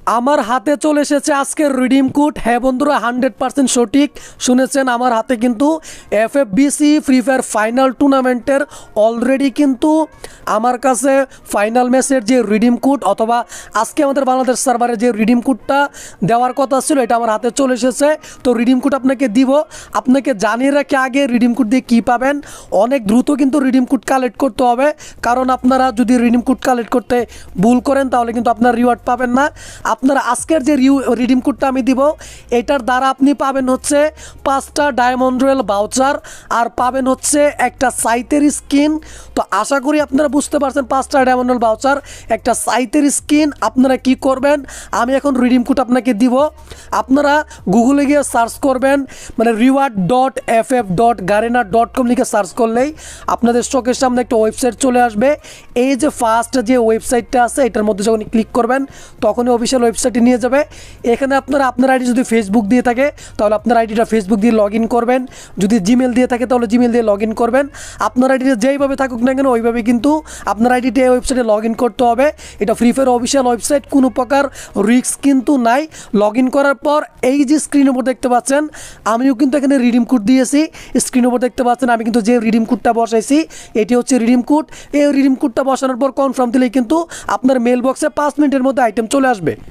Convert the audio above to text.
আমার হাতে চলে এসেছে আজকের রিডিম কোড। হ্যাঁ বন্ধুরা, 100% সঠিক শুনেছেন। আমার হাতে কিন্তু এফএফবিসি ফ্রি ফায়ার ফাইনাল টুর্নামেন্টের অলরেডি কিন্তু আমার কাছে ফাইনাল ম্যাচের যে রিডিম কোড অথবা আজকে আমাদের বাংলাদেশ সার্ভারে যে রিডিম কোডটা দেওয়ার কথা ছিল এটা আমার হাতে চলে এসেছে। তো রিডিম কোড আপনাকে দিব, আপনাকে জানিয়ে রাখি আগে রিডিম কোড দিয়ে কী পাবেন। অনেক দ্রুত কিন্তু রিডিম কোড কালেক্ট করতে হবে, কারণ আপনারা যদি রিডিম কোড কালেক্ট করতে ভুল করেন তাহলে কিন্তু আপনার রিওয়ার্ড পাবেন না। আপনার আজকের যে রিডিম কোডটা আমি দিব এটার দ্বারা আপনি পাবেন হচ্ছে 5টা ডায়মন্ড রয়েল ভাউচার আর পাবেন হচ্ছে একটা সাইতের স্কিন। তো আশা করি আপনারা বুঝতে পারছেন 5টা ডায়মন্ড রয়েল ভাউচার একটা সাইতের স্কিন। আপনারা কি করবেন, আমি এখন রিডিম কোড আপনাকে দিব। আপনারা গুগলে গিয়ে সার্চ করবেন, মানে reward.ff.garena.com লিখে সার্চ করলেই আপনাদের চোখের সামনে একটা ওয়েবসাইট চলে আসবে। এই যে ফার্স্ট যে ওয়েবসাইটটা আছে এটার মধ্যে যখন ক্লিক করবেন তখনই অফিসিয়াল ওয়েবসাইটে নিয়ে যাবে। এখানে আপনারা আপনার আইডি যদি ফেসবুক দিয়ে থাকে তাহলে আপনার আইডিটা ফেসবুক দিয়ে লগ ইন করবেন, যদি জিমেল দিয়ে থাকে তাহলে জিমেল দিয়ে লগ ইন করবেন। আপনার আইডিটা যেইভাবে থাকুক না কেন ওইভাবে কিন্তু আপনার আইডিটা এই ওয়েবসাইটে লগ ইন করতে হবে। এটা ফ্রি ফায়ার অফিসিয়াল ওয়েবসাইট, কোনো প্রকার রিস্ক কিন্তু নাই। লগ ইন করার পর এই যে স্ক্রিনের উপর দেখতে পাচ্ছেন আমিও কিন্তু এখানে রিডিম কোড দিয়েছি। স্ক্রিনের উপর দেখতে পাচ্ছেন আমি কিন্তু যে রিডিম কোডটা বসাইছি এটি হচ্ছে রিডিম কোড। এই রিডিম কোডটা বসানোর পর কনফার্ম দিলেই কিন্তু আপনার মেল বক্সে 5 মিনিটের মধ্যে আইটেম চলে আসবে।